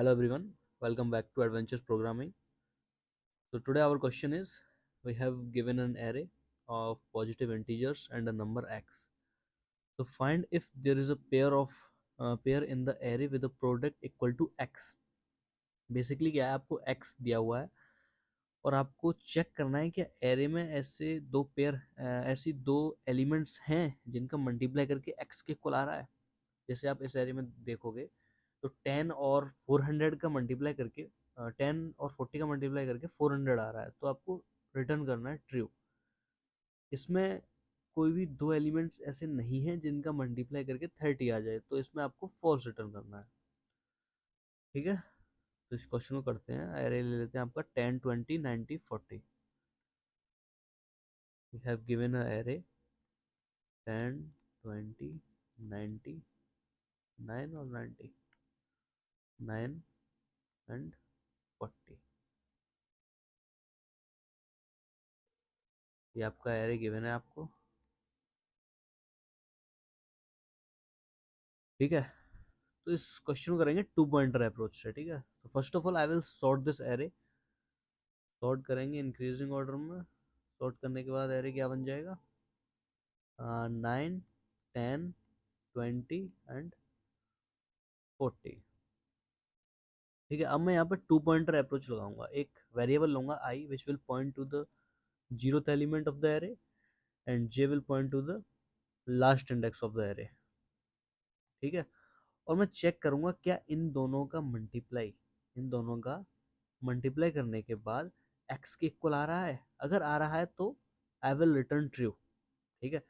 Hello everyone, welcome back to Adventures Programming. So today our question is, we have given an array of positive integers and a number x. So find if there is a pair in the array with a product equal to x. Basically क्या है, आपको x दिया हुआ है और आपको check करना है कि एरे में ऐसी दो एलिमेंट्स हैं जिनका मल्टीप्लाई करके x के इक्वल आ रहा है। जैसे आप इस एरे में देखोगे तो 10 और 400 का मल्टीप्लाई करके 10 और 40 का मल्टीप्लाई करके 400 आ रहा है, तो आपको रिटर्न करना है ट्रू। इसमें कोई भी दो एलिमेंट्स ऐसे नहीं हैं जिनका मल्टीप्लाई करके 30 आ जाए, तो इसमें आपको फॉल्स रिटर्न करना है। ठीक है, तो इस क्वेश्चन को करते हैं। एरे ले लेते हैं आपका 10, 20, 90, 40। We have given a array 10, 20, 90, 9 और 90, 9 एंड 40। ये आपका एरे गिवन है आपको। ठीक है, तो इस क्वेश्चन को करेंगे टू पॉइंटर अप्रोच से। ठीक है, तो first of all I will sort this array. Sort करेंगे इंक्रीजिंग ऑर्डर में। सॉर्ट करने के बाद एरे क्या बन जाएगा, 9, 10, 20 एंड 40। ठीक है, अब मैं यहाँ पर टू पॉइंटर अप्रोच लगाऊंगा। एक वेरिएबल लूंगा I which will point to the zeroth element of the array and J will point to the last index of the array. ठीक है, और मैं चेक करूंगा क्या इन दोनों का मल्टीप्लाई करने के बाद x के इक्वल आ रहा है। अगर आ रहा है तो आई विल रिटर्न ट्रू। ठीक है,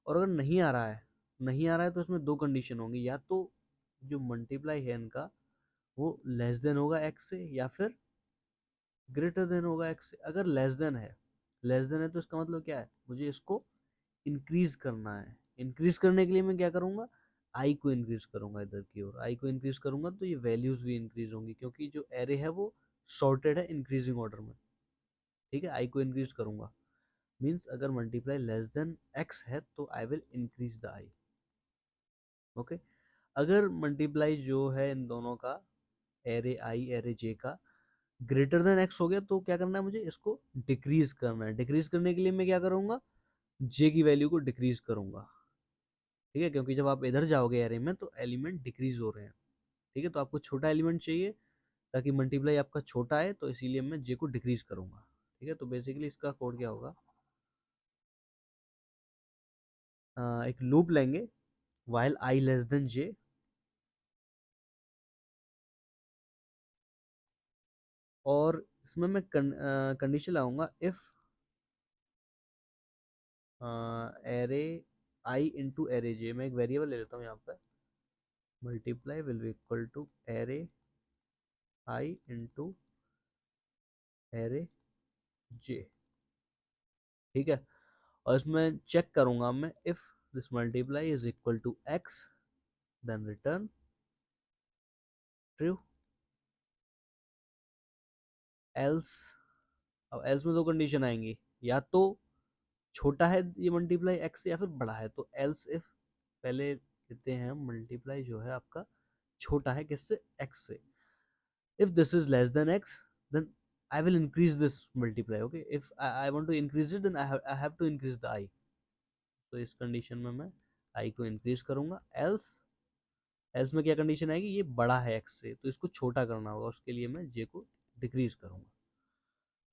और अगर नहीं आ रहा है तो इसमें दो कंडीशन होंगी, या तो जो मल्टीप्लाई है इनका वो लेस देन होगा x से या फिर ग्रेटर देन होगा x से। अगर लेस देन है तो इसका मतलब क्या है, मुझे इसको इंक्रीज करना है। इंक्रीज करने के लिए मैं क्या करूंगा, आई को इंक्रीज करूंगा। इधर की ओर आई को इंक्रीज करूंगा तो ये वैल्यूज भी इंक्रीज होंगी, क्योंकि जो एरे है वो सॉर्टेड है इंक्रीजिंग ऑर्डर में। ठीक है, आई को इंक्रीज करूंगा मीन्स अगर मल्टीप्लाई लेस देन एक्स है तो आई will increase the I. Okay, अगर मल्टीप्लाई जो है इन दोनों का, एरे आई एरे जे का, ग्रेटर देन एक्स हो गया तो क्या करना है, मुझे इसको डिक्रीज करना है। डिक्रीज करने के लिए मैं क्या करूंगा, जे की वैल्यू को डिक्रीज करूंगा। ठीक है, क्योंकि जब आप इधर जाओगे एरे में तो एलिमेंट डिक्रीज हो रहे हैं। ठीक है, तो आपको छोटा एलिमेंट चाहिए ताकि मल्टीप्लाई आपका छोटा है, तो इसीलिए मैं जे को डिक्रीज करूंगा। ठीक है, तो बेसिकली इसका कोड क्या होगा, एक लूप लेंगे while I less than J, और इसमें मैं कंडीशन लाऊंगा if array I into array J. मैं एक वेरिएबल ले लेता हूँ यहाँ पर, multiply will be equal to array I into array J. ठीक है, और इसमें चेक करूंगा मैं if this multiply is equal to X then return true. Else, अब एल्स में दो कंडीशन आएंगी, या तो छोटा है ये मल्टीप्लाई एक्स से या फिर बड़ा है। तो एल्स इफ पहले देते हैं, मल्टीप्लाई जो है आपका छोटा है किससे, एक्स से। if this is less than x, then I will increase this multiply. Okay, if I want to increase it, then I have to increase the I. तो इस कंडीशन में मैं I को इंक्रीज करूंगा। एल्स में क्या condition आएगी, ये बड़ा है x से तो इसको छोटा करना होगा, उसके लिए मैं j को डिक्रीज करूंगा।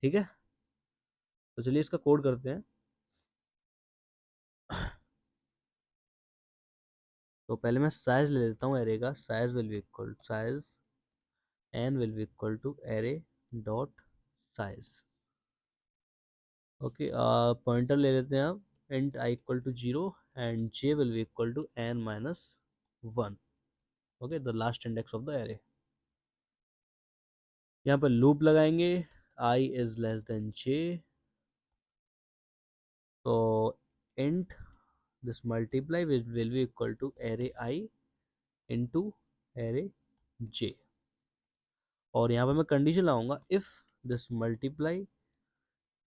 ठीक है, तो चलिए इसका कोड करते हैं। तो पहले मैं साइज ले लेता हूँ एरे का। Size n will be equal to array dot size. Okay, pointer ले लेते हैं अब, int i equal to 0 and j will be equal to n minus 1। Okay, the last index of the array. यहाँ पर loop लगाएंगे, i is less than j, तो int this multiply will be equal to array i into array j। और यहाँ पर मैं condition लगाऊंगा if this multiply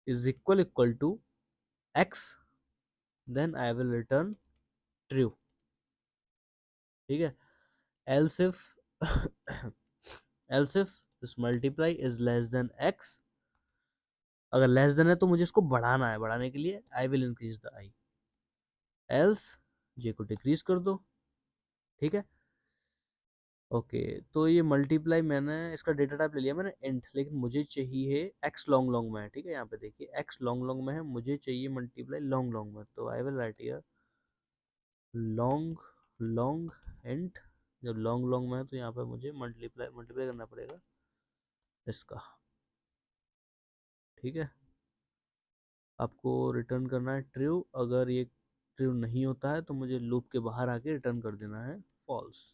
is equal to x then I will return true. ठीक है, else if else if this multiply is less than X, अगर less than है तो मुझे इसको बढ़ाना है, बढ़ाने के लिए I will increase the I, else J को डिक्रीज कर दो। ठीक है, ओके। तो ये मल्टीप्लाई मैंने इसका डेटा टाइप ले लिया मैंने इंट, लेकिन मुझे चाहिए एक्स लॉन्ग लॉन्ग में है। ठीक है, यहाँ पे देखिए एक्स लॉन्ग लॉन्ग में है, मुझे चाहिए मल्टीप्लाई लॉन्ग लॉन्ग में, तो I will write here long long int. जब लॉन्ग लॉन्ग में है तो यहाँ पे मुझे मल्टीप्लाई मल्टीप्लाई करना पड़ेगा इसका। ठीक है, आपको रिटर्न करना है ट्रू, अगर ये ट्रू नहीं होता है तो मुझे लूप के बाहर आके रिटर्न कर देना है फॉल्स।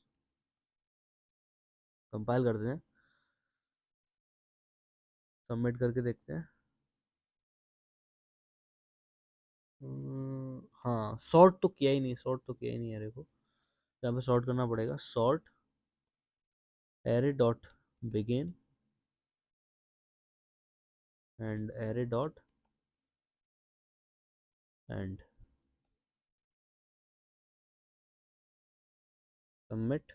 कंपाइल कर देते हैं, सबमिट करके देखते हैं। हाँ, सॉर्ट तो किया ही नहीं, सॉर्ट तो किया ही नहीं अरे को, यहाँ पे सॉर्ट करना पड़ेगा, sort array dot begin and array dot and, submit.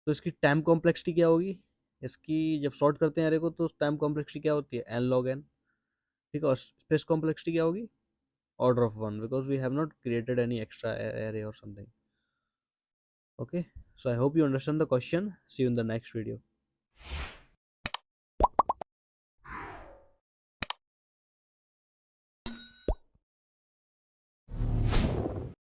तो इसकी टाइम कॉम्प्लेक्सिटी क्या होगी, इसकी जब सॉर्ट करते हैं एरे को तो टाइम कॉम्प्लेक्सिटी क्या होती है, एन लॉग एन। ठीक है, और स्पेस कॉम्प्लेक्सिटी क्या होगी, order of 1, because we have not created any extra array or something. Okay, so I hope you understand the question. See you in the next video.